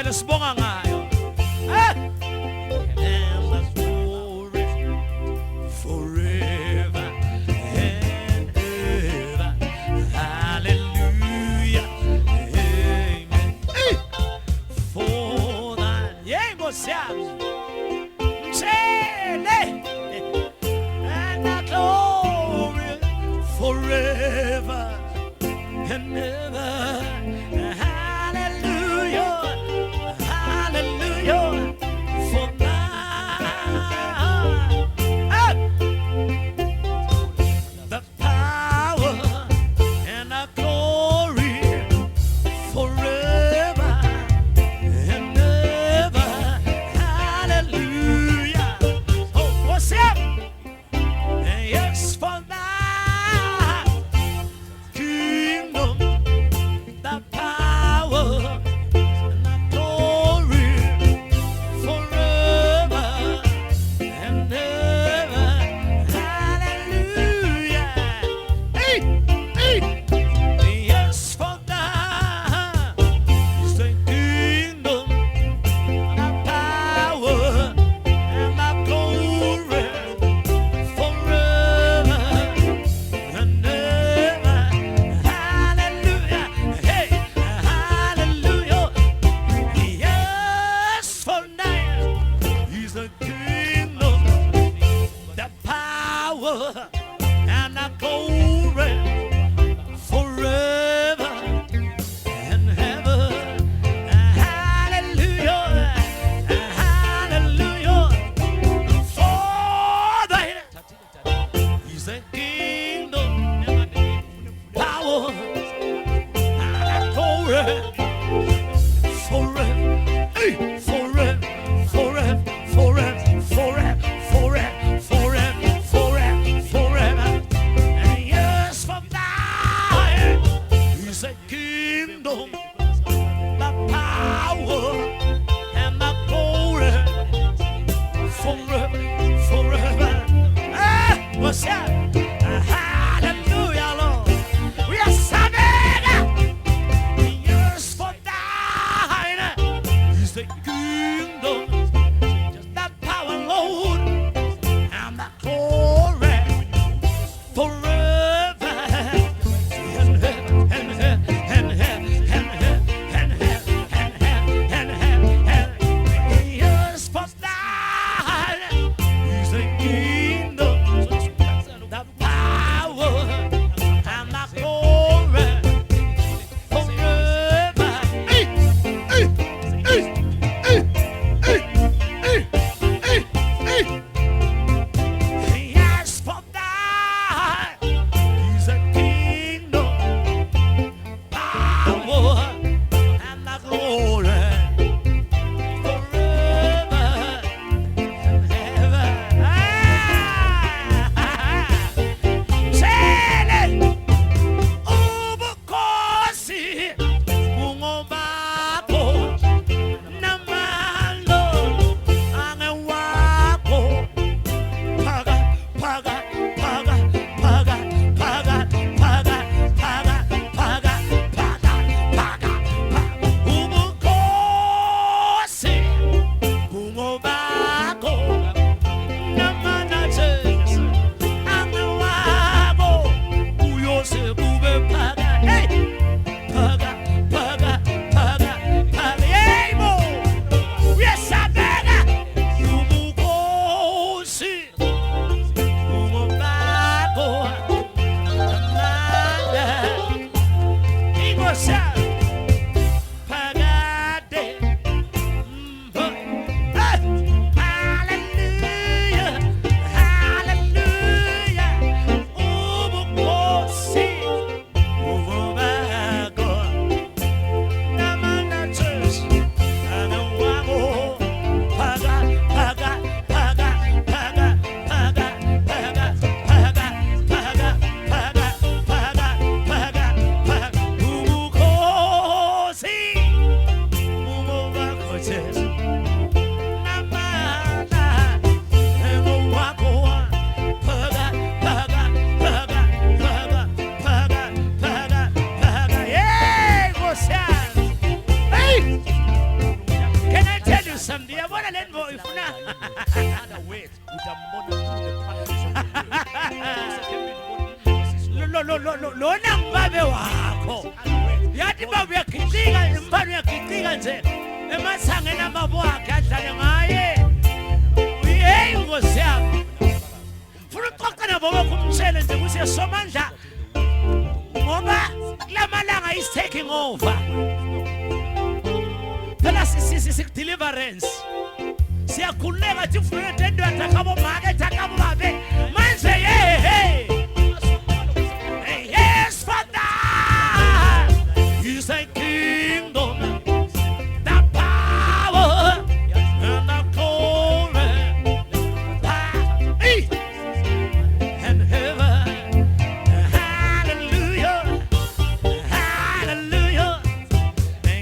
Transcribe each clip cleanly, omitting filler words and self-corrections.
Sibongele sibonga ngayo. Ah! And the glory forever and ever. Hallelujah. Amen. For that, yeah, and the glory forever and ever. Hallelujah. Hallelujah. For now, the power and the glory forever and ever. Hallelujah. Oh, what's up? Yes, for thy kingdom, the power and the glory forever and ever. Hallelujah. Hey, hey. Yes, for thy is the kingdom, the power and the glory forever and ever. Hallelujah. Hey, hallelujah. Yes, for now is the kingdom, the power and the glory forever and ever. Hallelujah. Hallelujah. For thine is the kingdom, power and glory forever. Hey, forever, forever, forever, forever, forever, forever, forever, forever. And yes, for thine is the kingdom, the power and the glory forever, forever. Ah, what's that? Hallelujah, Lord. We are saving. Yes, for thine is the kingdom, that power, Lord, and the glory forever and ever, and ever, and ever, and ever, and ever, and ever. Yes, for thine is the kingdom, the power and the glory forever. Hey, hey, hey, hey, hey, hey, hey, hey. Yes, for thine is the kingdom, power and the glory forever and ever. Sele ubukhosi bungobakho namandla angewakho. Phaka, phaka, phaka, phaka, phaka, phaka, phaka, phaka, phaka, phaka. Ubukhosi bungobakho namandla Jesu angewakho. Uyose kube phaka. Hey! Phaka, phaka, phaka, phaka. Yebo! Uyasabeka. Ubukhosi bungobakho namandla. Inkosi phakade. Hey! Hallelujah. Hallelujah. Ubukhosi bungobakho namandla Jesu angewakho. Phaka, phaka, phaka, phaka, phaka, phaka, phaka, phaka, phaka, phaka, phaka, phaka. Ubukhosi lona ngubabe wakho yathi babu yagiqika impano yagiqika nje emathangeni amabo wakhe adlale ngaye hey Nkosi yami funa uxoxa nabo bakumtshele nje ukuthi Somandla ngoba lamalanga is taking over phela deliverance siyakhuleka thi ufuna into yathakabo make thakabo babe manje hey yes Father is a kingdom the power and the glory and heaven hallelujah hallelujah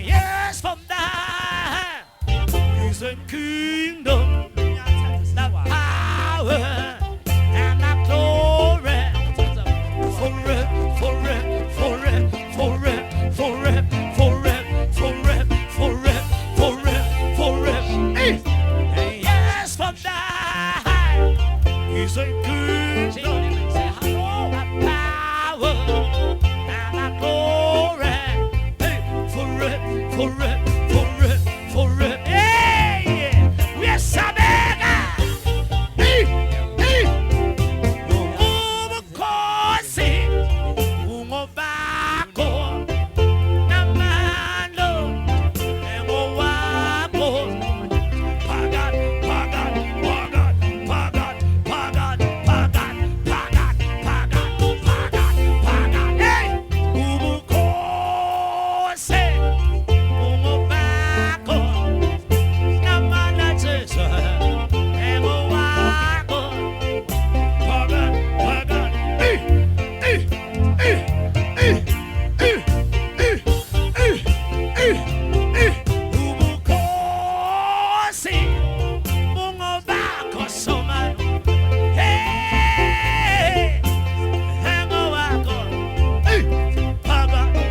yes Father is a kingdom the power and the glory yes Father is a kingdom the power and the glory forever hey we are sabega ubukhosi ungobakho namandla engowakho phakathi hey ubukhosi ungobakho namandla Jesu engowakho ubukhosi bungobakho Somandla hey engowakho phakathi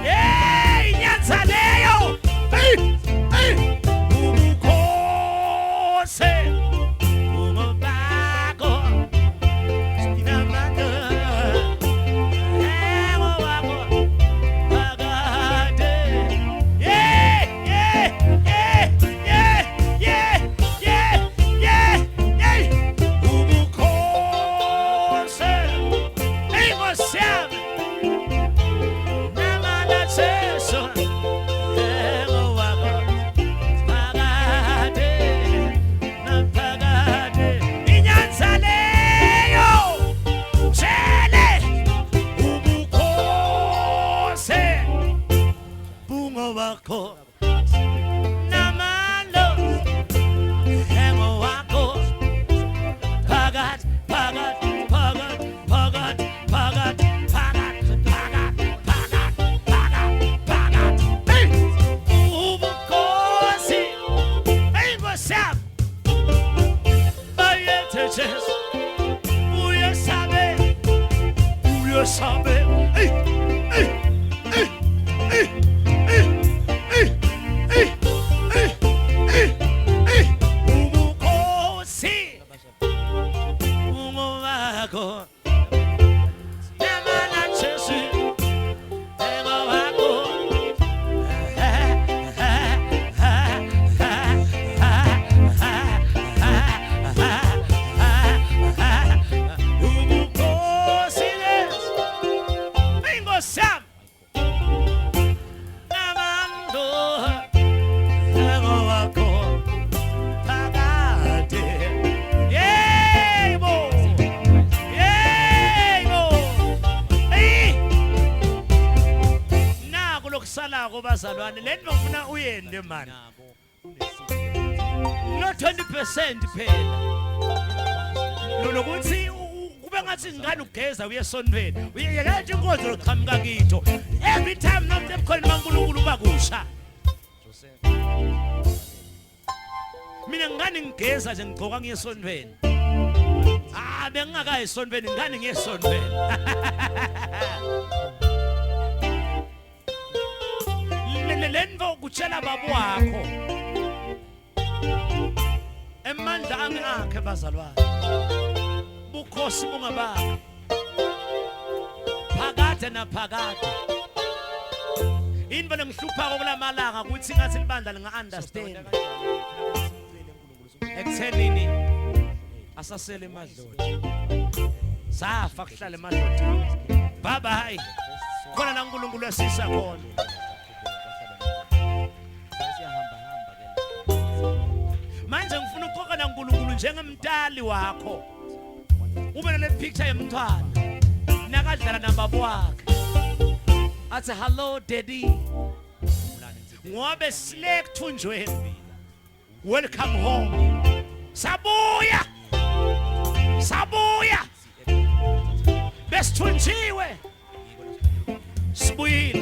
hey nyanzaleyo ubukhosi bungobakho namandla engowakho phakathi ubukhosi Nkosi yami namandla Jesu engowakho phakathi naphakathi inyanzaleyo jele ubukhosi bungobakho namandla engowakho phakathi hey ubukhosi hey Nkosi yami bayethe Jesu uyesabe hey ubukhosi bungobakho namandla Jesu engowakho ubukhosi Nkosi yami namandla engowakho phakathi yebo naku lokusalako bazalwane lento ngifuna uyende mani no 20% phela lokuthi kube ngathi ngani ugeza uye esontweni uyekela inkonzo loqhamuka kitho every time nomntu ebukhona maNkulunkulu bakusha mina ngani ngigeza nje ngigcoka ngiye esontweni bengingakayi esontweni ngani ngiye esontweni lento kutshela baba wakho emandla akhe bazalwane bukhosi bungabakho phakade naphakade. Into lengihluphako kulamalanga ukuthi ngathi libandla linga-understand ekuthenini asasele emadloti safa kuhlala emadlotini. Bye bye. Khona la uNkulunkulu esisa khona. Manje ngifuna ukuqoqa la uNkulunkulu njengemntali wakho. Ube nale picture yemntwana nakadlala nababo wakhe. Athi hello daddy. Ngobe sile kuthunjweni. Welcome home. Sabuya. Sabuya. Besithunjiwe. Sibuyile.